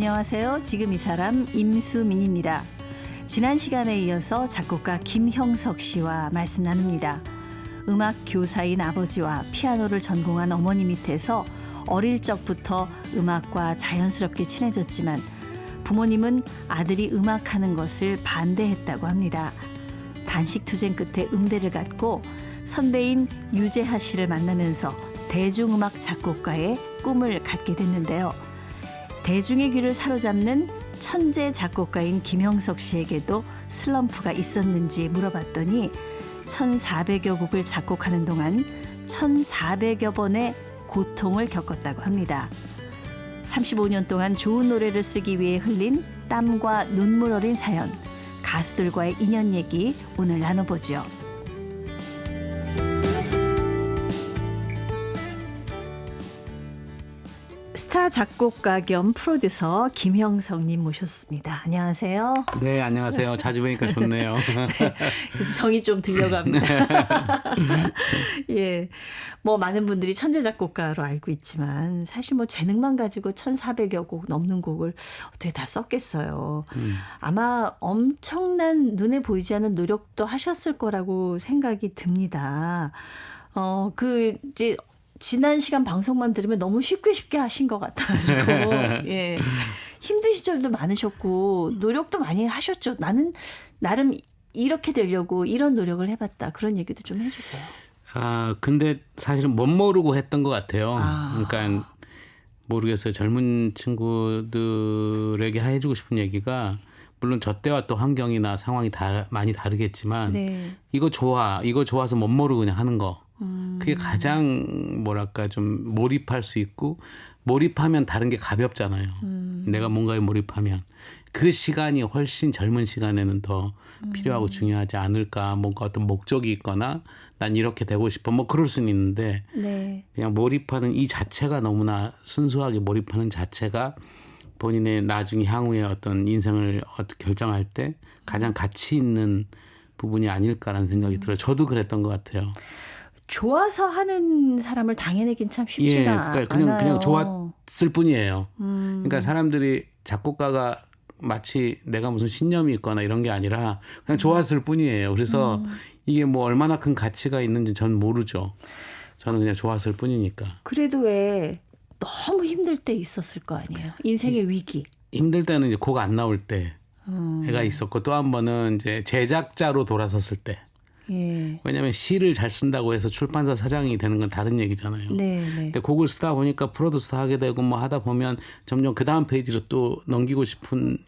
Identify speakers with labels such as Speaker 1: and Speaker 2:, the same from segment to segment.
Speaker 1: 안녕하세요. 지금 이 사람 임수민입니다. 지난 시간에 이어서 작곡가 김형석 씨와 말씀 나눕니다. 음악 교사인 아버지와 피아노를 전공한 어머니 밑에서 어릴 적부터 음악과 자연스럽게 친해졌지만 부모님은 아들이 음악하는 것을 반대했다고 합니다. 단식투쟁 끝에 음대를 갔고 선배인 유재하 씨를 만나면서 대중음악 작곡가의 꿈을 갖게 됐는데요. 대중의 귀를 사로잡는 천재 작곡가인 김형석 씨에게도 슬럼프가 있었는지 물어봤더니 1,400여 곡을 작곡하는 동안 1,400여 번의 고통을 겪었다고 합니다. 35년 동안 좋은 노래를 쓰기 위해 흘린 땀과 눈물 어린 사연, 가수들과의 인연 얘기 오늘 나눠보죠. 스타 작곡가 겸 프로듀서 김형석님 모셨습니다. 안녕하세요.
Speaker 2: 네, 안녕하세요. 자주 뵈니까 좋네요.
Speaker 1: 네, 정이 좀 들려갑니다. 예, 뭐 많은 분들이 천재 작곡가로 알고 있지만 사실 뭐 재능만 가지고 1,400여 곡 넘는 곡을 어떻게 다 썼겠어요. 아마 엄청난 눈에 보이지 않는 노력도 하셨을 거라고 생각이 듭니다. 이제 지난 시간 방송만 들으면 너무 쉽게 하신 것 같아가지고 예. 힘든 시절도 많으셨고 노력도 많이 하셨죠. 나는 나름 이렇게 되려고 이런 노력을 해봤다. 그런 얘기도 좀 해주세요.
Speaker 2: 근데 사실은 못 모르고 했던 것 같아요. 그러니까 모르겠어요. 젊은 친구들에게 해주고 싶은 얘기가 물론 저 때와 또 환경이나 상황이 많이 다르겠지만
Speaker 1: 네.
Speaker 2: 이거 좋아서 못 모르고 그냥 하는 거. 그게 가장 뭐랄까 좀 몰입할 수 있고 몰입하면 다른 게 가볍잖아요. 내가 뭔가에 몰입하면 그 시간이 훨씬 젊은 시간에는 더 필요하고 중요하지 않을까. 뭔가 어떤 목적이 있거나 난 이렇게 되고 싶어 뭐 그럴 수는 있는데
Speaker 1: 네.
Speaker 2: 그냥 몰입하는 이 자체가 너무나 순수하게 몰입하는 자체가 본인의 나중에 향후의 어떤 인생을 어떻게 결정할 때 가장 가치 있는 부분이 아닐까라는 생각이 들어요. 저도 그랬던 것 같아요.
Speaker 1: 좋아서 하는 사람을 당해내긴 참 쉽지가
Speaker 2: 그러니까
Speaker 1: 않아요.
Speaker 2: 그냥 좋았을 뿐이에요. 그러니까 사람들이 작곡가가 마치 내가 무슨 신념이 있거나 이런 게 아니라 그냥 좋았을 뿐이에요. 그래서 이게 뭐 얼마나 큰 가치가 있는지 전 모르죠. 저는 그냥 좋았을 뿐이니까.
Speaker 1: 그래도 왜 너무 힘들 때 있었을 거 아니에요. 인생의 위기.
Speaker 2: 힘들 때는 이제 곡 안 나올 때가 있었고 또 한 번은 이제 제작자로 돌아섰을 때.
Speaker 1: 예.
Speaker 2: 왜냐하면 시를 잘 쓴다고 해서 출판사 사장이 되는 건 다른 얘기잖아요.
Speaker 1: 네.
Speaker 2: 근데 곡을 쓰다 보니까 프로듀서 하게 되고 뭐 하다 보면 점점 그 다음 페이지로 또 넘기고 싶은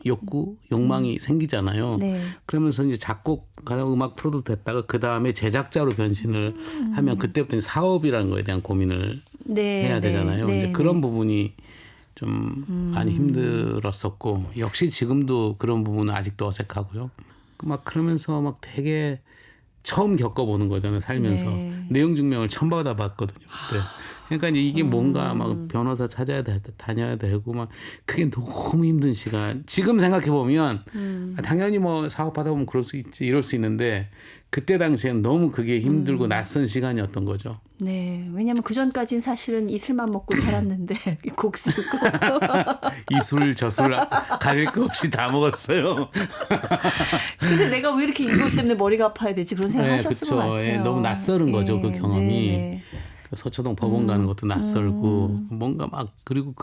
Speaker 2: 욕망이 생기잖아요.
Speaker 1: 네.
Speaker 2: 그러면서 이제 작곡가 음악 프로듀서 됐다가 그 다음에 제작자로 변신을 하면 그때부터 사업이라는 거에 대한 고민을 해야 되잖아요.
Speaker 1: 네.
Speaker 2: 이제 그런 부분이 좀 많이 힘들었었고 역시 지금도 그런 부분은 아직도 어색하고요. 막 그러면서 막 되게 처음 겪어보는 거잖아요. 살면서.
Speaker 1: 네.
Speaker 2: 내용 증명을 처음 받아봤거든요. 그때. 그러니까 이제 이게 뭔가 막 변호사 찾아야 돼, 다녀야 되고 막 그게 너무 힘든 시간. 지금 생각해 보면 당연히 뭐 사업 받아보면 그럴 수 있지 이럴 수 있는데 그때 당시엔 너무 그게 힘들고 낯선 시간이었던 거죠.
Speaker 1: 네. 왜냐하면 그 전까지는 사실은 이슬만 먹고 살았는데 곡 쓰고
Speaker 2: 이술 저술 가릴 거 없이 다 먹었어요.
Speaker 1: 근데 내가 왜 이렇게 이것 때문에 머리가 아파야 되지 그런 생각 하셨을 것 같아요.
Speaker 2: 예, 너무 낯설은 거죠. 그 경험이.
Speaker 1: 네.
Speaker 2: 서초동 법원 가는 것도 낯설고 뭔가 막 그리고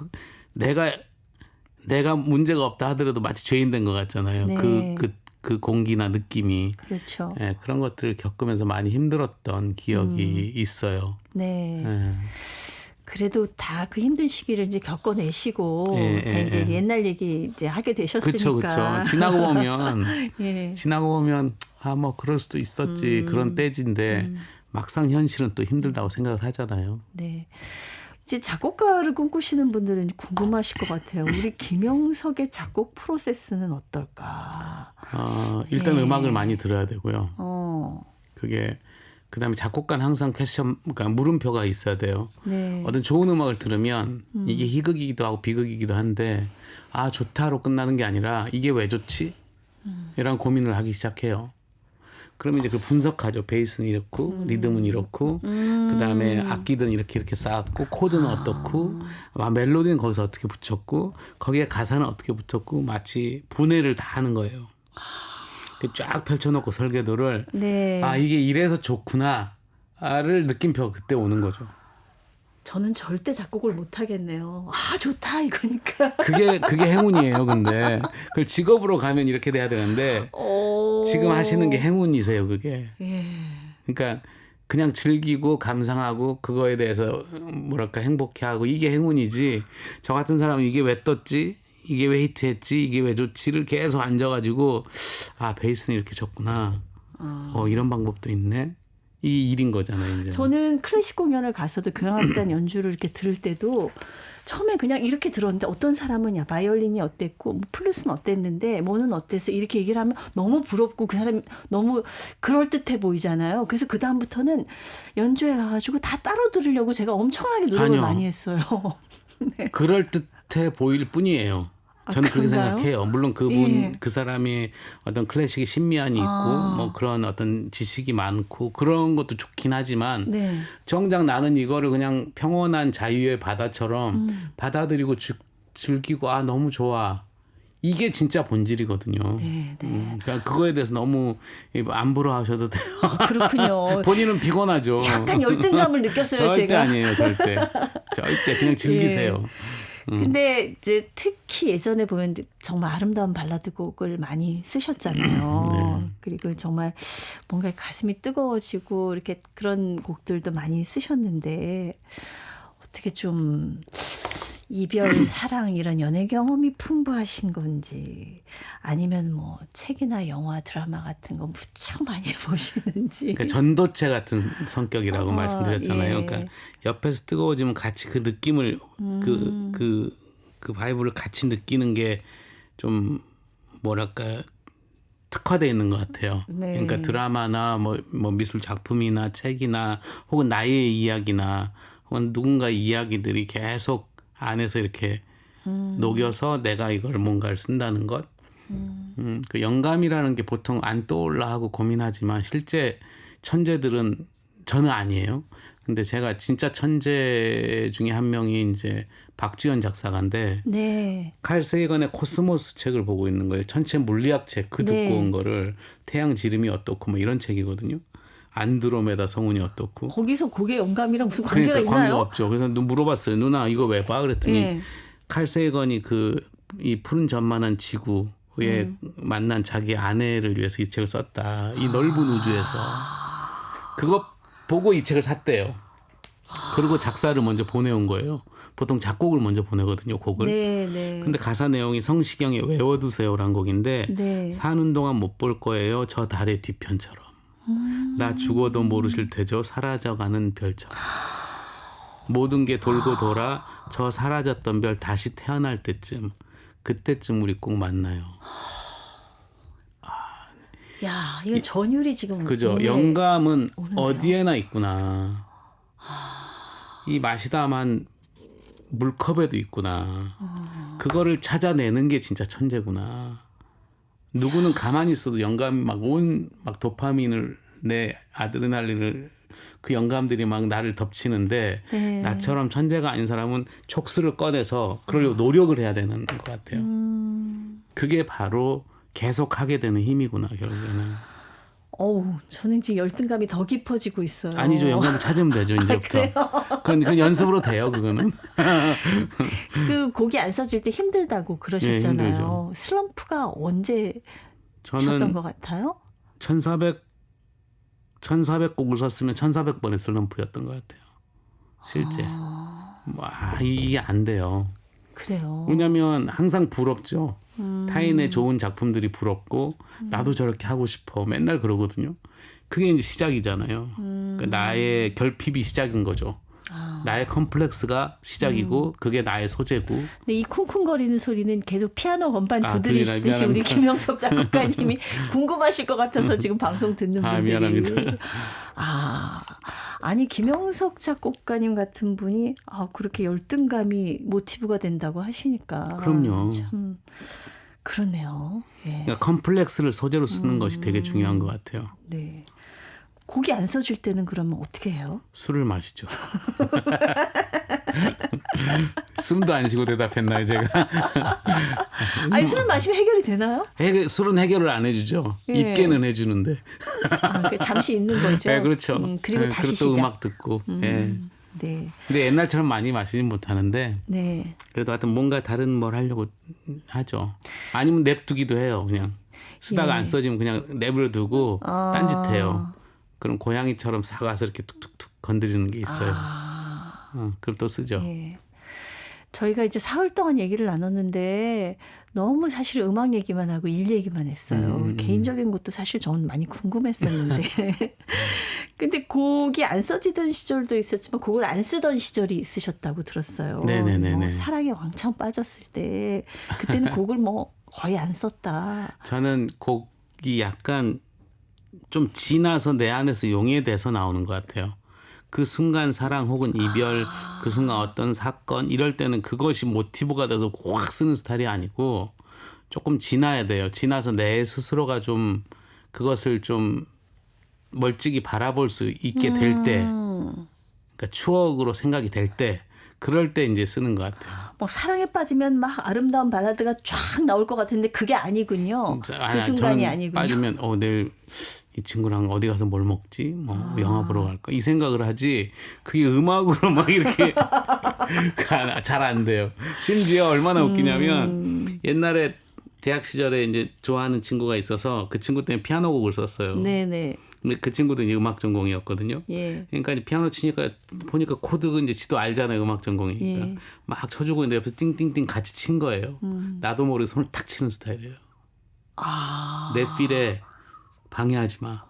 Speaker 2: 내가 문제가 없다 하더라도 마치 죄인 된 것 같잖아요.
Speaker 1: 네.
Speaker 2: 그 공기나 느낌이.
Speaker 1: 그렇죠.
Speaker 2: 예, 그런 것들을 겪으면서 많이 힘들었던 기억이 있어요.
Speaker 1: 네.
Speaker 2: 예.
Speaker 1: 그래도 다 그 힘든 시기를 이제 겪어내시고 다 이제 옛날 얘기 이제 하게 되셨으니까.
Speaker 2: 그렇죠. 지나고 보면
Speaker 1: 예.
Speaker 2: 뭐 그럴 수도 있었지 그런 때진데 막상 현실은 또 힘들다고 생각을 하잖아요.
Speaker 1: 네. 이제 작곡가를 꿈꾸시는 분들은 궁금하실 것 같아요. 우리 김형석의 작곡 프로세스는 어떨까?
Speaker 2: 일단
Speaker 1: 네.
Speaker 2: 음악을 많이 들어야 되고요. 그게 그다음에 작곡가는 항상 그러니까 물음표가 있어야 돼요.
Speaker 1: 네.
Speaker 2: 어떤 좋은 음악을 들으면 이게 희극이기도 하고 비극이기도 한데 좋다로 끝나는 게 아니라 이게 왜 좋지? 이런 고민을 하기 시작해요. 그러면 이제 그 분석하죠. 베이스는 이렇고 리듬은 이렇고 그다음에 악기들은 이렇게 쌓았고 코드는 어떻고 멜로디는 거기서 어떻게 붙였고 거기에 가사는 어떻게 붙였고 마치 분해를 다 하는 거예요. 쫙 펼쳐놓고 설계도를
Speaker 1: 네.
Speaker 2: 아 이게 이래서 좋구나를 느낌표 그때 오는 거죠.
Speaker 1: 저는 절대 작곡을 못 하겠네요. 아 좋다 이거니까.
Speaker 2: 그게 행운이에요. 근데 그걸 직업으로 가면 이렇게 돼야 되는데 지금 하시는 게 행운이세요. 그게.
Speaker 1: 예.
Speaker 2: 그러니까 그냥 즐기고 감상하고 그거에 대해서 뭐랄까 행복해하고 이게 행운이지. 저 같은 사람은 이게 왜 떴지? 이게 왜 히트했지? 이게 왜 좋지를 계속 앉아가지고 아 베이스는 이렇게 쳤구나. 이런 방법도 있네. 이 일인 거잖아요. 이제.
Speaker 1: 저는 클래식 공연을 가서도 교향악단 연주를 이렇게 들을 때도 처음에 그냥 이렇게 들었는데 어떤 사람은 야 바이올린이 어땠고 뭐 플루스는 어땠는데 뭐는 어땠어 이렇게 얘기를 하면 너무 부럽고 그 사람이 너무 그럴듯해 보이잖아요. 그래서 그 다음부터는 연주회 가가지고 다 따로 들으려고 제가 엄청나게 노력을
Speaker 2: 아니요.
Speaker 1: 많이 했어요. 네.
Speaker 2: 그럴듯해 보일 뿐이에요. 저는 그렇게
Speaker 1: 그런가요?
Speaker 2: 생각해요. 물론 그분
Speaker 1: 예.
Speaker 2: 그 사람이 어떤 클래식의 신미안이 있고 뭐 그런 어떤 지식이 많고 그런 것도 좋긴 하지만
Speaker 1: 네.
Speaker 2: 정작 나는 이거를 그냥 평온한 자유의 바다처럼 받아들이고 즐기고 아 너무 좋아. 이게 진짜 본질이거든요.
Speaker 1: 네, 네.
Speaker 2: 그러니까 그거에 대해서 너무 안 부러워하셔도 돼요.
Speaker 1: 그렇군요.
Speaker 2: 본인은 피곤하죠.
Speaker 1: 약간 열등감을 느꼈어요,
Speaker 2: 절대
Speaker 1: 제가.
Speaker 2: 아니에요, 절대. 절대 그냥 즐기세요.
Speaker 1: 근데 이제 특히 예전에 보면 정말 아름다운 발라드 곡을 많이 쓰셨잖아요. 그리고 정말 뭔가 가슴이 뜨거워지고 이렇게 그런 곡들도 많이 쓰셨는데 어떻게 좀 이별, 사랑 이런 연애 경험이 풍부하신 건지 아니면 뭐 책이나 영화, 드라마 같은 거 무척 많이 보시는지.
Speaker 2: 그러니까 전도체 같은 성격이라고 말씀드렸잖아요.
Speaker 1: 예.
Speaker 2: 그러니까 옆에서 뜨거워지면 같이 그 느낌을 그 바이브를 같이 느끼는 게 좀 뭐랄까 특화되어 있는 것 같아요.
Speaker 1: 네.
Speaker 2: 그러니까 드라마나 뭐 미술 작품이나 책이나 혹은 나의 이야기나 혹은 누군가의 이야기들이 계속 안에서 이렇게 녹여서 내가 이걸 뭔가를 쓴다는 것. 그 영감이라는 게 보통 안 떠올라 하고 고민하지만 실제 천재들은 저는 아니에요. 근데 제가 진짜 천재 중에 한 명이 이제 박주연 작사가인데
Speaker 1: 네.
Speaker 2: 칼 세이건의 코스모스 책을 보고 있는 거예요. 전체 물리학 책 그 듣고
Speaker 1: 네.
Speaker 2: 온 거를 태양 지름이 어떻고 뭐 이런 책이거든요. 안드로메다 성운이 어떻고.
Speaker 1: 거기서 곡의 영감이랑 무슨 관계가
Speaker 2: 그러니까 관계가
Speaker 1: 있나요?
Speaker 2: 없죠. 그래서 물어봤어요. 누나 이거 왜 봐? 그랬더니
Speaker 1: 예.
Speaker 2: 칼 세이건이 이 푸른 전만한 지구에 만난 자기 아내를 위해서 이 책을 썼다. 이 넓은 우주에서. 그거 보고 이 책을 샀대요. 그리고 작사를 먼저 보내온 거예요. 보통 작곡을 먼저 보내거든요. 곡을.
Speaker 1: 네, 네.
Speaker 2: 근데 가사 내용이 성시경의 외워두세요라는 곡인데
Speaker 1: 네.
Speaker 2: 사는 동안 못 볼 거예요. 저 달의 뒤편처럼. 나 죽어도 모르실 테죠. 사라져가는 별처럼. 모든 게 돌고 돌아 저 사라졌던 별 다시 태어날 때쯤 그때쯤 우리 꼭 만나요.
Speaker 1: 야, 이건 전율이 지금
Speaker 2: 그죠.
Speaker 1: 오네.
Speaker 2: 영감은
Speaker 1: 오는데요.
Speaker 2: 어디에나 있구나. 이 마시다만 물컵에도 있구나. 그거를 찾아내는 게 진짜 천재구나. 누구는 가만히 있어도 영감이 막 도파민을 내 아드레날린을 그 영감들이 막 나를 덮치는데
Speaker 1: 네.
Speaker 2: 나처럼 천재가 아닌 사람은 촉수를 꺼내서 그러려고 노력을 해야 되는 것 같아요. 그게 바로 계속 하게 되는 힘이구나 결국에는.
Speaker 1: 어우, 저는 지금 열등감이 더 깊어지고 있어요.
Speaker 2: 아니죠. 영감을 찾으면 되죠. 이제부터. 그건 연습으로 돼요. 그거는.
Speaker 1: 그 곡이 안 써질 때 힘들다고 그러셨잖아요.
Speaker 2: 네, 힘들죠.
Speaker 1: 슬럼프가 언제 셨던
Speaker 2: 저는
Speaker 1: 것 같아요?
Speaker 2: 1400곡을 썼으면 1400번의 슬럼프였던 것 같아요. 실제. 이게 안 돼요.
Speaker 1: 그래요.
Speaker 2: 왜냐하면 항상 부럽죠. 타인의 좋은 작품들이 부럽고 나도 저렇게 하고 싶어. 맨날 그러거든요. 그게 이제 시작이잖아요. 그러니까 나의 결핍이 시작인 거죠. 나의 컴플렉스가 시작이고 그게 나의 소재고.
Speaker 1: 근데 이 쿵쿵거리는 소리는 계속 피아노 건반 두드리시듯이
Speaker 2: 미안합니다.
Speaker 1: 우리 김영석 작곡가님이 궁금하실 것 같아서 지금 방송 듣는 분들이.
Speaker 2: 미안합니다.
Speaker 1: 아니 김영석 작곡가님 같은 분이 그렇게 열등감이 모티브가 된다고 하시니까.
Speaker 2: 그럼요.
Speaker 1: 참 그러네요. 예.
Speaker 2: 그러니까 컴플렉스를 소재로 쓰는 것이 되게 중요한 것 같아요.
Speaker 1: 네. 곡이 안 써질 때는 그러면 어떻게 해요?
Speaker 2: 술을 마시죠. 숨도 안 쉬고 대답했나요, 제가?
Speaker 1: 아니 술을 마시면 해결이 되나요?
Speaker 2: 술은 해결을 안 해주죠.
Speaker 1: 예.
Speaker 2: 있게는 해주는데.
Speaker 1: 잠시 있는 거죠.
Speaker 2: 네, 그렇죠.
Speaker 1: 그리고
Speaker 2: 네,
Speaker 1: 다시
Speaker 2: 그리고 또
Speaker 1: 시작.
Speaker 2: 음악 듣고. 예.
Speaker 1: 네.
Speaker 2: 근데 옛날처럼 많이 마시진 못하는데
Speaker 1: 네.
Speaker 2: 그래도 하여튼 뭔가 다른 뭘 하려고 하죠. 아니면 냅두기도 해요. 그냥 쓰다가
Speaker 1: 예.
Speaker 2: 안 써지면 그냥 내버려두고 딴짓해요. 그럼 고양이처럼 사가서 이렇게 툭툭툭 건드리는 게 있어요. 그럼 또 쓰죠.
Speaker 1: 예. 저희가 이제 사흘 동안 얘기를 나눴는데 너무 사실 음악 얘기만 하고 일 얘기만 했어요. 개인적인 것도 사실 저는 많이 궁금했었는데. 근데 곡이 안 써지던 시절도 있었지만 곡을 안 쓰던 시절이 있으셨다고 들었어요.
Speaker 2: 네네네네.
Speaker 1: 뭐 사랑에 왕창 빠졌을 때 그때는 곡을 뭐 거의 안 썼다.
Speaker 2: 저는 곡이 약간 좀 지나서 내 안에서 용해돼서 나오는 것 같아요. 그 순간 사랑 혹은 이별, 그 순간 어떤 사건 이럴 때는 그것이 모티브가 돼서 확 쓰는 스타일이 아니고 조금 지나야 돼요. 지나서 내 스스로가 좀 그것을 좀 멀찍이 바라볼 수 있게 될 때, 그러니까 추억으로 생각이 될 때, 그럴 때 이제 쓰는 것 같아요.
Speaker 1: 뭐 사랑에 빠지면 막 아름다운 발라드가 쫙 나올 것 같은데 그게 아니군요. 그 순간이 아니군요.
Speaker 2: 빠지면 내일 이 친구랑 어디 가서 뭘 먹지? 뭐 영화 보러 갈까? 이 생각을 하지. 그게 음악으로 막 이렇게 잘 안 돼요. 심지어 얼마나 웃기냐면 옛날에 대학 시절에 이제 좋아하는 친구가 있어서 그 친구 때문에 피아노 곡을 썼어요.
Speaker 1: 네네.
Speaker 2: 근데 그 친구도 이제 음악 전공이었거든요.
Speaker 1: 예.
Speaker 2: 그러니까 이제 피아노 치니까 보니까 코드 이제 지도 알잖아요. 음악 전공이니까.
Speaker 1: 예.
Speaker 2: 막 쳐주고 있는데 옆에서 띵띵띵 같이 친 거예요. 나도 모르게 손을 탁 치는 스타일이에요. 내 필에 방해하지 마.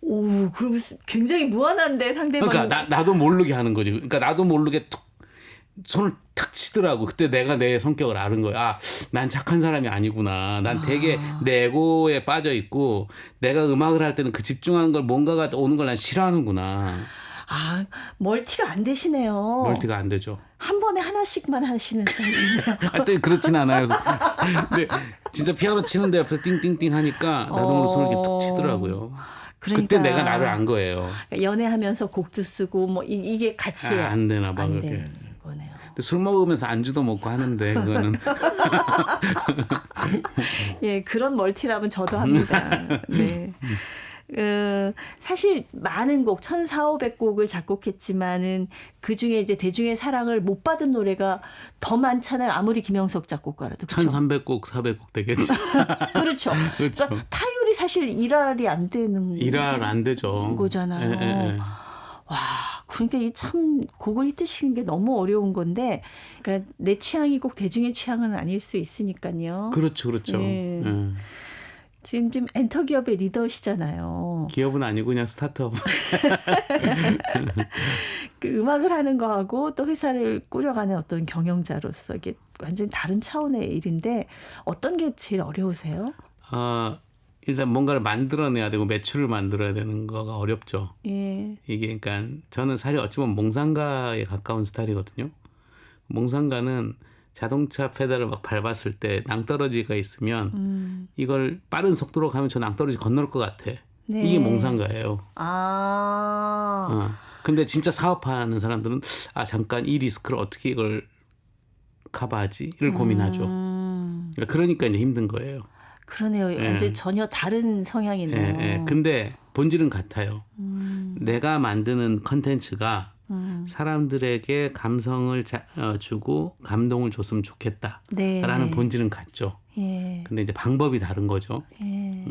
Speaker 1: 오, 그럼 굉장히 무한한데 상대방이.
Speaker 2: 그러니까 나도 모르게 하는 거지. 그러니까 나도 모르게 툭 손을 탁 치더라고. 그때 내가 내 성격을 아는 거야. 아, 난 착한 사람이 아니구나. 난 되게 내 에고에 빠져 있고 내가 음악을 할 때는 그 집중하는 걸 뭔가가 오는 걸 난 싫어하는구나.
Speaker 1: 아, 멀티가 안 되시네요.
Speaker 2: 멀티가 안 되죠.
Speaker 1: 한 번에 하나씩만 하시는 스타일이네요.
Speaker 2: 또 그렇진 않아요. 근데 진짜 피아노 치는데 옆에서 띵띵띵 하니까 나도 모르게 손을 이렇게 툭 치더라고요.
Speaker 1: 그러니까
Speaker 2: 그때 내가 나를 안 거예요.
Speaker 1: 연애하면서 곡도 쓰고 뭐 이게 같이
Speaker 2: 안 되나 봐.
Speaker 1: 안
Speaker 2: 그게.
Speaker 1: 되는 거네요.
Speaker 2: 근데 술 먹으면서 안주도 먹고 하는데 그거는
Speaker 1: 예, 그런 멀티라면 저도 합니다. 네. 사실 많은 곡 1,400~500곡을 작곡했지만은 그 중에 이제 대중의 사랑을 못 받은 노래가 더 많잖아요. 아무리 김영석 작곡가라도. 그렇죠?
Speaker 2: 1,300곡, 400곡 되겠죠.
Speaker 1: 그렇죠.
Speaker 2: 그렇죠.
Speaker 1: 그러니까 타율이 사실 1할이 안 되는
Speaker 2: 일할 안 되죠.
Speaker 1: 거잖아요.
Speaker 2: 예.
Speaker 1: 와, 그러니까 이 참 곡을 히트시키는 게 너무 어려운 건데, 그러니까 내 취향이 꼭 대중의 취향은 아닐 수 있으니까요.
Speaker 2: 그렇죠.
Speaker 1: 예.
Speaker 2: 예.
Speaker 1: 지금 엔터기업의 리더시잖아요.
Speaker 2: 기업은 아니고 그냥 스타트업.
Speaker 1: 그 음악을 하는 거하고 또 회사를 꾸려가는 어떤 경영자로서 이게 완전히 다른 차원의 일인데 어떤 게 제일 어려우세요?
Speaker 2: 일단 뭔가를 만들어내야 되고 매출을 만들어야 되는 거가 어렵죠.
Speaker 1: 예.
Speaker 2: 이게 그러니까 저는 사실 어찌 보면 몽상가에 가까운 스타일이거든요. 몽상가는 자동차 페달을 막 밟았을 때 낭떠러지가 있으면 이걸 빠른 속도로 가면 저 낭떠러지 건널 것 같아.
Speaker 1: 네.
Speaker 2: 이게 몽상가예요. 근데 진짜 사업하는 사람들은 잠깐 이 리스크를 어떻게 이걸 커버하지?를 고민하죠. 그러니까 이제 힘든 거예요.
Speaker 1: 그러네요. 이제 전혀 다른 성향이네요.
Speaker 2: 예. 근데 본질은 같아요. 내가 만드는 컨텐츠가 사람들에게 감성을 주고 감동을 줬으면 좋겠다라는 본질은 같죠.
Speaker 1: 예.
Speaker 2: 근데 이제 방법이 다른 거죠.
Speaker 1: 예.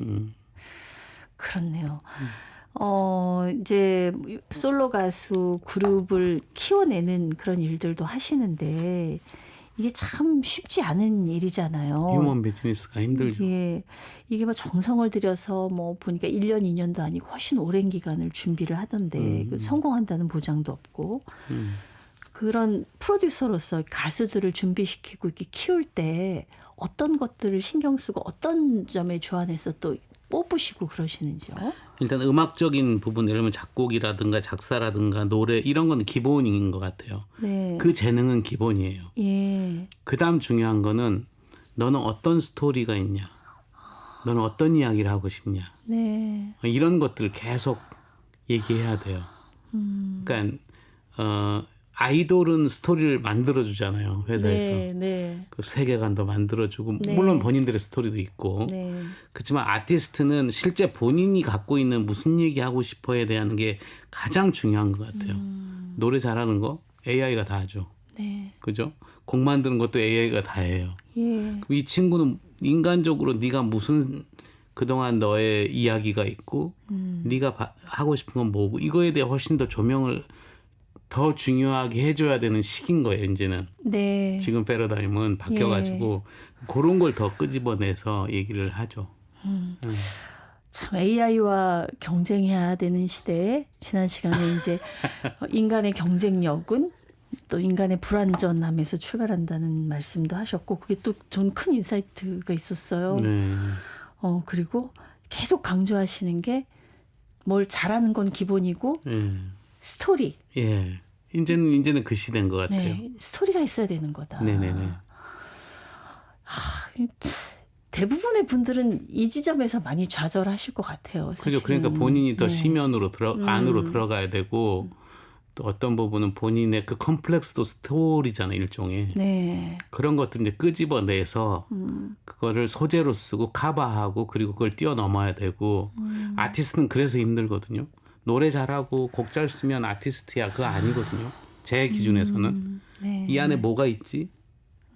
Speaker 1: 그렇네요. 이제 솔로 가수 그룹을 키워내는 그런 일들도 하시는데 이게 참 쉽지 않은 일이잖아요.
Speaker 2: 휴먼 비즈니스가 힘들죠.
Speaker 1: 이게 뭐 정성을 들여서 뭐 보니까 1년, 2년도 아니고 훨씬 오랜 기간을 준비를 하던데 성공한다는 보장도 없고 그런 프로듀서로서 가수들을 준비시키고 이렇게 키울 때 어떤 것들을 신경 쓰고 어떤 점에 주안해서 또 뽑으시고 그러시는지요?
Speaker 2: 일단 음악적인 부분, 예를 들면 작곡이라든가 작사라든가 노래 이런 건 기본인 것 같아요.
Speaker 1: 네.
Speaker 2: 그 재능은 기본이에요.
Speaker 1: 예.
Speaker 2: 그다음 중요한 거는 너는 어떤 스토리가 있냐? 너는 어떤 이야기를 하고 싶냐?
Speaker 1: 네.
Speaker 2: 이런 것들을 계속 얘기해야 돼요. 그러니까 아이돌은 스토리를 만들어주잖아요. 회사에서.
Speaker 1: 네.
Speaker 2: 그 세계관도 만들어주고
Speaker 1: 네.
Speaker 2: 물론 본인들의 스토리도 있고
Speaker 1: 네.
Speaker 2: 그렇지만 아티스트는 실제 본인이 갖고 있는 무슨 얘기하고 싶어에 대한 게 가장 중요한 것 같아요. 노래 잘하는 거 AI가 다 하죠.
Speaker 1: 네.
Speaker 2: 그죠? 곡 만드는 것도 AI가 다 해요.
Speaker 1: 예.
Speaker 2: 그럼 이 친구는 인간적으로 네가 무슨 그동안 너의 이야기가 있고 네가 하고 싶은 건 뭐고 이거에 대해 훨씬 더 조명을 더 중요하게 해줘야 되는 시기인 거예요. 이제는.
Speaker 1: 네.
Speaker 2: 지금 패러다임은 바뀌어가지고 그런 걸 더 끄집어내서 얘기를 하죠.
Speaker 1: 참 AI와 경쟁해야 되는 시대에 지난 시간에 이제 인간의 경쟁력은 또 인간의 불완전함에서 출발한다는 말씀도 하셨고 그게 또 전 큰 인사이트가 있었어요.
Speaker 2: 네.
Speaker 1: 그리고 계속 강조하시는 게 뭘 잘하는 건 기본이고 스토리.
Speaker 2: 예. 이제는 그 시대인 것 같아요.
Speaker 1: 네. 스토리가 있어야 되는 거다.
Speaker 2: 네네네.
Speaker 1: 대부분의 분들은 이 지점에서 많이 좌절하실 것 같아요. 사실은.
Speaker 2: 그죠. 그러니까 본인이 더
Speaker 1: 네.
Speaker 2: 심연으로 안으로 들어가야 되고 또 어떤 부분은 본인의 그 컴플렉스도 스토리잖아요. 일종의.
Speaker 1: 네.
Speaker 2: 그런 것들 이제 끄집어내서 그거를 소재로 쓰고 커버하고 그리고 그걸 뛰어넘어야 되고 아티스트는 그래서 힘들거든요. 노래 잘하고 곡 잘 쓰면 아티스트야 그거 아니거든요. 제 기준에서는.
Speaker 1: 네.
Speaker 2: 이 안에 뭐가 있지?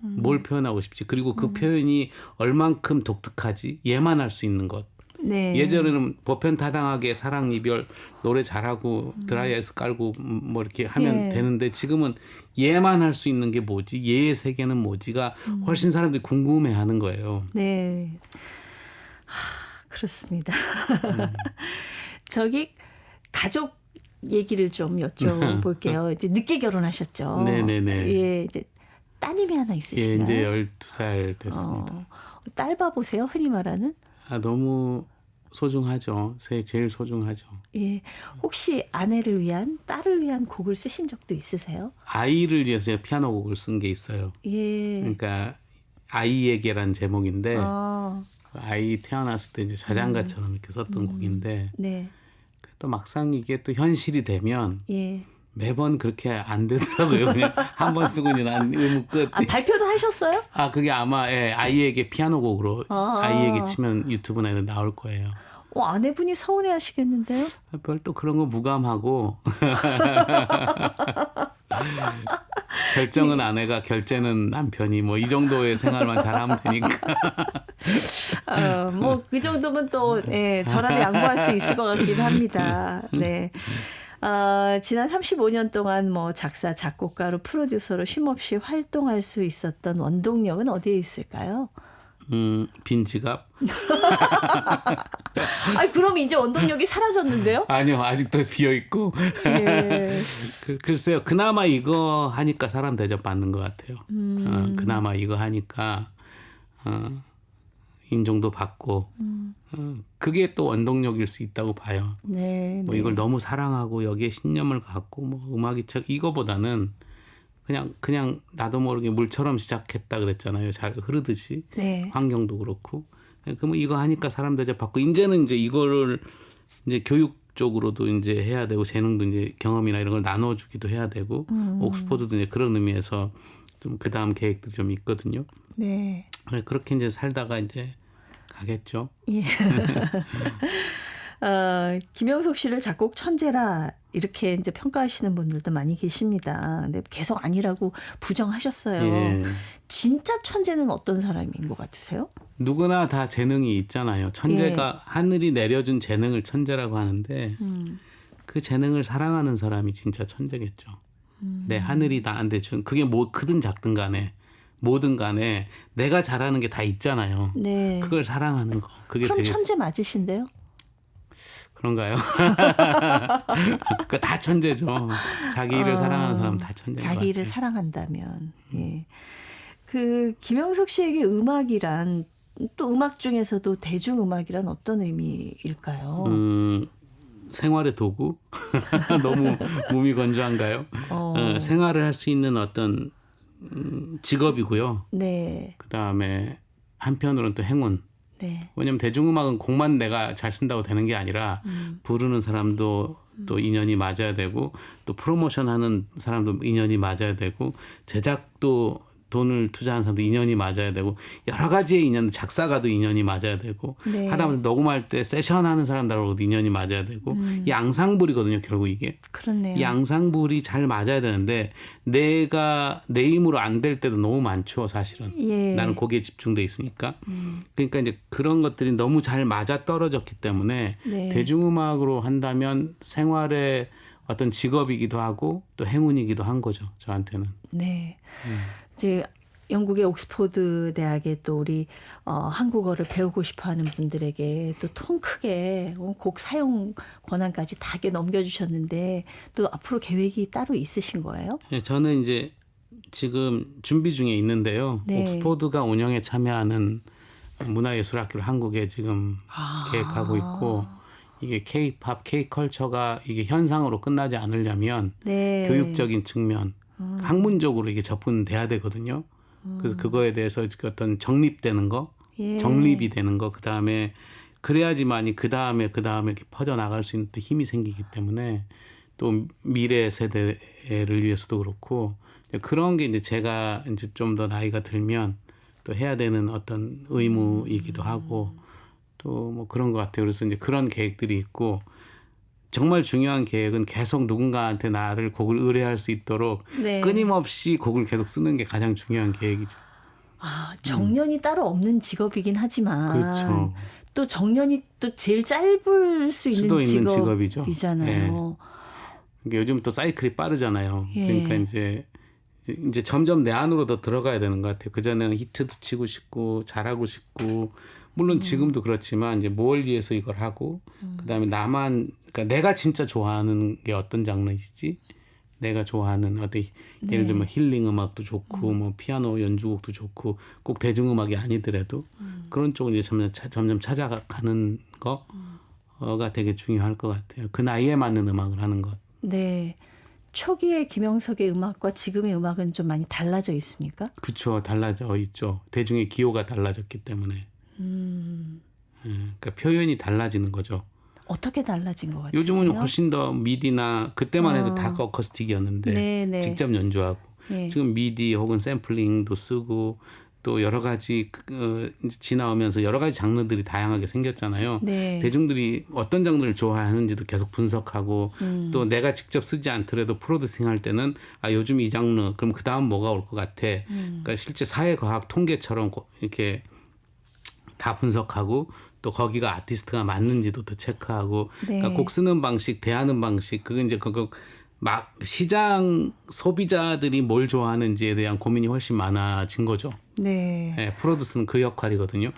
Speaker 2: 뭘 표현하고 싶지? 그리고 그 표현이 얼만큼 독특하지? 얘만 할 수 있는 것.
Speaker 1: 네.
Speaker 2: 예전에는 보편타당하게 사랑 이별 노래 잘하고 드라이아이스 깔고 뭐 이렇게 하면
Speaker 1: 네.
Speaker 2: 되는데 지금은 얘만 할 수 있는 게 뭐지? 얘의 세계는 뭐지가 훨씬 사람들이 궁금해하는 거예요.
Speaker 1: 네. 그렇습니다. 저기 가족 얘기를 좀 여쭤볼게요. 이제 늦게 결혼하셨죠.
Speaker 2: 네네네.
Speaker 1: 예, 이제 따님이 하나
Speaker 2: 예,
Speaker 1: 있으신가요?
Speaker 2: 이제 12살 됐습니다.
Speaker 1: 딸 봐보세요. 흔히 말하는.
Speaker 2: 너무 소중하죠. 제일 소중하죠.
Speaker 1: 예, 혹시 아내를 위한 딸을 위한 곡을 쓰신 적도 있으세요?
Speaker 2: 아이를 위해서 피아노 곡을 쓴 게 있어요.
Speaker 1: 예.
Speaker 2: 그러니까 아이에게란 제목인데
Speaker 1: 아,
Speaker 2: 아이 태어났을 때 이제 자장가처럼 이렇게 썼던 곡인데
Speaker 1: 네.
Speaker 2: 또 막상 이게 또 현실이 되면
Speaker 1: 예.
Speaker 2: 매번 그렇게 안 되더라고요. 그냥 한 번 쓰고 이제 난 의무 끝.
Speaker 1: 발표도 하셨어요?
Speaker 2: 그게 아마 아이에게 피아노 곡으로
Speaker 1: 아.
Speaker 2: 아이에게 치면 유튜브나 이런 데 나올 거예요.
Speaker 1: 아내분이 서운해 하시겠는데요?
Speaker 2: 별 또 그런 거 무감하고 결정은 아내가 결제는 남편이 뭐 이 정도의 생활만 잘하면 되니까.
Speaker 1: 뭐 그 정도면 또 저라도 양보할 수 있을 것 같긴 합니다. 네. 지난 35년 동안 뭐 작사, 작곡가로 프로듀서로 쉼없이 활동할 수 있었던 원동력은 어디에 있을까요?
Speaker 2: 빈 지갑?
Speaker 1: 그럼 이제 원동력이 사라졌는데요?
Speaker 2: 아니요, 아직도 비어 있고.
Speaker 1: 예.
Speaker 2: 글쎄요, 그나마 이거 하니까 사람 대접받는 것 같아요. 그나마 이거 하니까 인정도 받고 그게 또 원동력일 수 있다고 봐요.
Speaker 1: 네.
Speaker 2: 뭐 이걸 너무 사랑하고 여기에 신념을 갖고 뭐 음악이 이거보다는 그냥 나도 모르게 물처럼 시작했다 그랬잖아요. 잘 흐르듯이.
Speaker 1: 네.
Speaker 2: 환경도 그렇고. 그러면 이거 하니까 사람 대접받고 이제는 이제 이거를 이제 교육 쪽으로도 이제 해야 되고 재능도 이제 경험이나 이런 걸 나눠주기도 해야 되고 옥스퍼드도 이제 그런 의미에서 좀 그 다음 계획도 좀 있거든요.
Speaker 1: 네.
Speaker 2: 그렇게 이제 살다가 이제 가겠죠.
Speaker 1: 예. 김영석 씨를 작곡 천재라 이렇게 이제 평가하시는 분들도 많이 계십니다. 근데 계속 아니라고 부정하셨어요.
Speaker 2: 예.
Speaker 1: 진짜 천재는 어떤 사람인 것 같으세요?
Speaker 2: 누구나 다 재능이 있잖아요. 천재가 하늘이 내려준 재능을 천재라고 하는데 그 재능을 사랑하는 사람이 진짜 천재겠죠. 내 하늘이 나한테 준 그게 뭐 크든 작든 간에 뭐든 간에 내가 잘하는 게 다 있잖아요.
Speaker 1: 네.
Speaker 2: 그걸 사랑하는 거. 그게
Speaker 1: 그럼
Speaker 2: 되게
Speaker 1: 천재 맞으신데요?
Speaker 2: 그런가요? 그 다 천재죠. 자기 일을 사랑하는 사람 다 천재인 것
Speaker 1: 자기 일을
Speaker 2: 같아요.
Speaker 1: 사랑한다면. 예. 그 김영석 씨에게 음악이란 또 음악 중에서도 대중음악이란 어떤 의미일까요?
Speaker 2: 생활의 도구? 너무 몸이 건조한가요? 생활을 할 수 있는 어떤 직업이고요.
Speaker 1: 네.
Speaker 2: 그다음에 한편으로는 또 행운.
Speaker 1: 네.
Speaker 2: 왜냐면 대중음악은 곡만 내가 잘 쓴다고 되는 게 아니라 부르는 사람도 또 인연이 맞아야 되고 또 프로모션하는 사람도 인연이 맞아야 되고 제작도 돈을 투자하는 사람도 인연이 맞아야 되고 여러 가지의 인연, 작사가도 인연이 맞아야 되고
Speaker 1: 네.
Speaker 2: 하다못해 녹음할 때 세션하는 사람들하고도 인연이 맞아야 되고 양상불이거든요. 결국 이게.
Speaker 1: 그렇네요.
Speaker 2: 양상불이 잘 맞아야 되는데 내가 내 힘으로 안 될 때도 너무 많죠. 사실은.
Speaker 1: 예.
Speaker 2: 나는 거기에 집중돼 있으니까. 그러니까 이제 그런 것들이 너무 잘 맞아 떨어졌기 때문에
Speaker 1: 네.
Speaker 2: 대중음악으로 한다면 생활의 어떤 직업이기도 하고 또 행운이기도 한 거죠. 저한테는.
Speaker 1: 네. 이제 영국의 옥스포드 대학에 또 우리 한국어를 배우고 싶어하는 분들에게 또 통 크게 곡 사용 권한까지 다 넘겨주셨는데 또 앞으로 계획이 따로 있으신 거예요?
Speaker 2: 네, 저는 이제 지금 준비 중에 있는데요.
Speaker 1: 네.
Speaker 2: 옥스포드가 운영에 참여하는 문화예술학교를 한국에 지금 계획하고 있고 이게 K-팝, K-컬처가 이게 현상으로 끝나지 않으려면
Speaker 1: 네.
Speaker 2: 교육적인 측면, 학문적으로 이게 접근돼야 되거든요. 그래서 그거에 대해서 어떤 정립되는 거,
Speaker 1: 예.
Speaker 2: 정립이 되는 거, 그 다음에 그래야지만이 그 다음에 이렇게 퍼져 나갈 수 있는 또 힘이 생기기 때문에 또 미래 세대를 위해서도 그렇고 그런 게 이제 제가 이제 좀 더 나이가 들면 또 해야 되는 어떤 의무이기도 하고 또 뭐 그런 것 같아요. 그래서 이제 그런 계획들이 있고 정말 중요한 계획은 계속 누군가한테 나를 곡을 의뢰할 수 있도록
Speaker 1: 네.
Speaker 2: 끊임없이 곡을 계속 쓰는 게 가장 중요한 계획이죠.
Speaker 1: 정년이 따로 없는 직업이긴 하지만
Speaker 2: 그렇죠.
Speaker 1: 또 정년이 또 제일 짧을 수
Speaker 2: 수도
Speaker 1: 있는
Speaker 2: 있는 직업이죠.
Speaker 1: 직업이잖아요.
Speaker 2: 그러니까 요즘 또 사이클이 빠르잖아요.
Speaker 1: 예.
Speaker 2: 그러니까 이제 점점 내 안으로 더 들어가야 되는 것 같아요. 그전에는 히트도 치고 싶고 잘하고 싶고 물론 지금도 그렇지만 이제 뭘 위해서 이걸 하고 그다음에 그러니까 내가 진짜 좋아하는 게 어떤 장르이지? 내가 좋아하는 어떤 예를 들면 힐링 음악도 좋고 뭐 피아노 연주곡도 좋고 꼭 대중 음악이 아니더라도 그런 쪽을 이제 점점 찾아가는 거가 되게 중요할 것 같아요. 그 나이에 맞는 음악을 하는 것.
Speaker 1: 네. 초기의 김영석의 음악과 지금의 음악은 좀 많이 달라져 있습니까?
Speaker 2: 그렇죠. 달라져 있죠. 대중의 기호가 달라졌기 때문에. 그러니까 표현이 달라지는 거죠.
Speaker 1: 어떻게 달라진 것 같아요?
Speaker 2: 요즘은 훨씬 더 미디나 그때만 해도 다 어쿠스틱이었는데
Speaker 1: 네네.
Speaker 2: 직접 연주하고
Speaker 1: 네.
Speaker 2: 지금 미디 혹은 샘플링도 쓰고 또 여러 가지 지나오면서 여러 가지 장르들이 다양하게 생겼잖아요.
Speaker 1: 네.
Speaker 2: 대중들이 어떤 장르를 좋아하는지도 계속 분석하고 또 내가 직접 쓰지 않더라도 프로듀싱 할 때는 요즘 이 장르 그럼 그 다음 뭐가 올 것 같아. 그러니까 실제 사회과학 통계처럼 이렇게 다 분석하고 또 거기가 아티스트가 맞는지도 또 체크하고
Speaker 1: 네.
Speaker 2: 그러니까 곡 쓰는 방식, 대하는 방식 그거 이제 그거 막 시장 소비자들이 뭘 좋아하는지에 대한 고민이 훨씬 많아진 거죠.
Speaker 1: 네.
Speaker 2: 네, 프로듀스는 그 역할이거든요.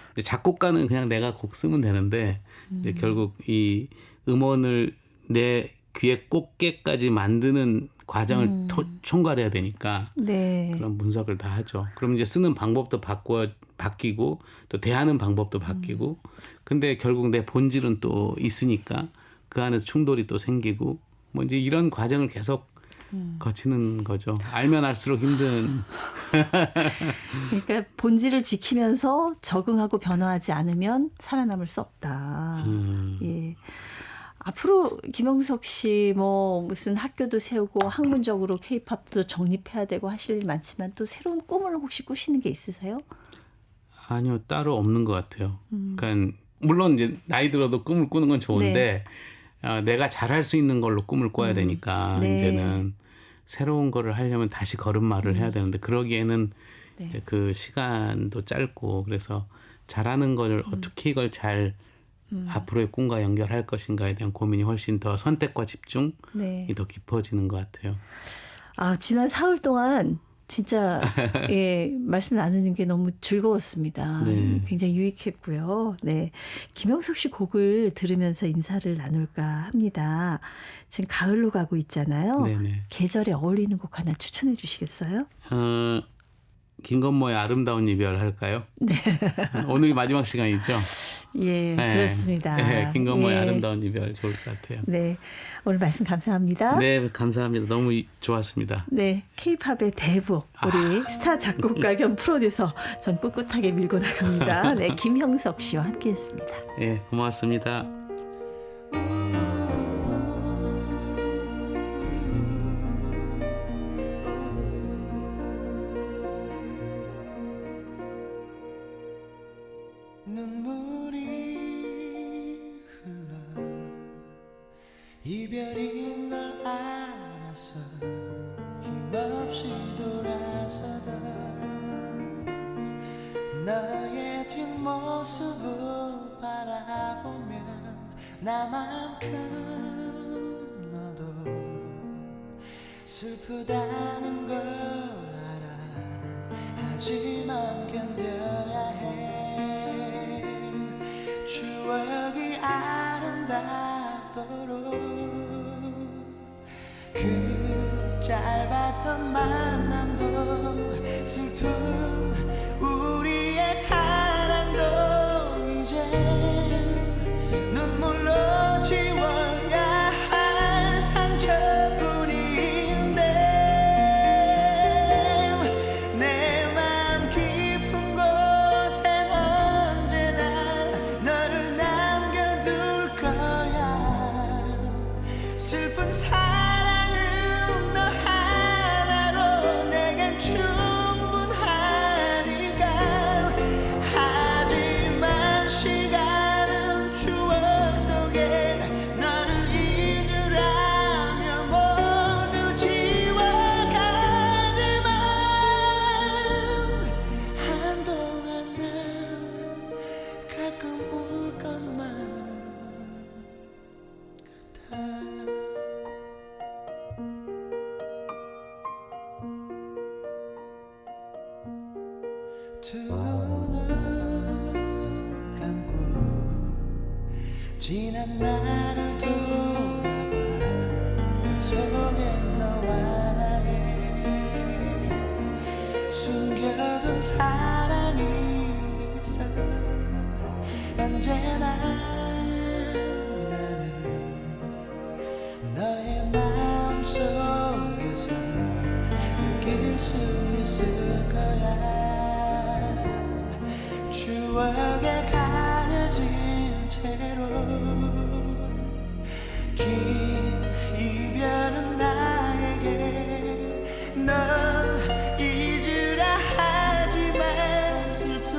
Speaker 2: 근데 작곡가는 그냥 내가 곡 쓰면 되는데 이제 결국 이 음원을 내 귀에 꽂게까지 만드는 과정을 총괄해야 되니까
Speaker 1: 네.
Speaker 2: 그런 분석을 다 하죠. 그럼 이제 쓰는 방법도 바뀌고 또 대하는 방법도 바뀌고 근데 결국 내 본질은 또 있으니까 그 안에서 충돌이 또 생기고 뭐 이제 이런 과정을 계속 거치는 거죠. 알면 알수록 힘든.
Speaker 1: 그러니까 본질을 지키면서 적응하고 변화하지 않으면 살아남을 수 없다. 예. 앞으로 김영석 씨 뭐 무슨 학교도 세우고 학문적으로 K-팝도 정립해야 되고 하실 일 많지만 또 새로운 꿈을 혹시 꾸시는 게 있으세요?
Speaker 2: 아니요, 따로 없는 것 같아요. 그러니까 물론 이제 나이 들어도 꿈을 꾸는 건 좋은데 내가 잘할 수 있는 걸로 꿈을 꿔야 되니까
Speaker 1: 네.
Speaker 2: 이제는 새로운 거를 하려면 다시 걸음마를 해야 되는데 그러기에는 이제 그 시간도 짧고 그래서 잘하는 걸 어떻게 이걸 잘 앞으로의 꿈과 연결할 것인가에 대한 고민이 훨씬 더 선택과 집중이
Speaker 1: 네.
Speaker 2: 더 깊어지는 것 같아요.
Speaker 1: 지난 사흘 동안 진짜 말씀 나누는 게 너무 즐거웠습니다.
Speaker 2: 네.
Speaker 1: 굉장히 유익했고요. 네, 김영석 씨 곡을 들으면서 인사를 나눌까 합니다. 지금 가을로 가고 있잖아요.
Speaker 2: 네네.
Speaker 1: 계절에 어울리는 곡 하나 추천해 주시겠어요?
Speaker 2: 김건모의 아름다운 이별 할까요? 네. 오늘이 마지막 시간이죠.
Speaker 1: 예,
Speaker 2: 네.
Speaker 1: 그렇습니다.
Speaker 2: 네, 김건모의
Speaker 1: 예.
Speaker 2: 아름다운 이별 좋을 것 같아요.
Speaker 1: 네, 오늘 말씀 감사합니다.
Speaker 2: 네, 감사합니다. 너무 좋았습니다.
Speaker 1: 네, K-팝의 대부 우리 스타 작곡가 겸 프로듀서 전 꿋꿋하게 밀고 나갑니다. 네, 김형석 씨와 함께했습니다.
Speaker 2: 예, 고맙습니다.
Speaker 3: 눈물이 흘러 이별인 걸 알아서 힘없이 돌아서다 너의 뒷모습을 바라보면 나만큼 너도 슬프다는 걸 알아 하지만 견뎌야 해 추억이 아름답도록 그 짧았던 만남도 슬픈 우리의 사랑도 이제 눈물로 지워야 할 상처뿐인데 내 맘 깊은 곳엔 언제나 너를 남겨둘 거야 슬픈 사랑은 너 하나로 내겐 충분하니까 하지만 시간은 추억 속에 너를 잊으라며 모두 지워가지만 한동안 난 가끔 울 것만 같아 두 눈을 감고 지난 날을 돌아봐 그 속에 너와 나의 숨겨둔 사랑이 있어 언제나 나는 너의 마음속에서 느낄 수 있을 거야 추억에 가려진 채로 긴 이별은 나에게 넌 잊으라 하지만 슬픈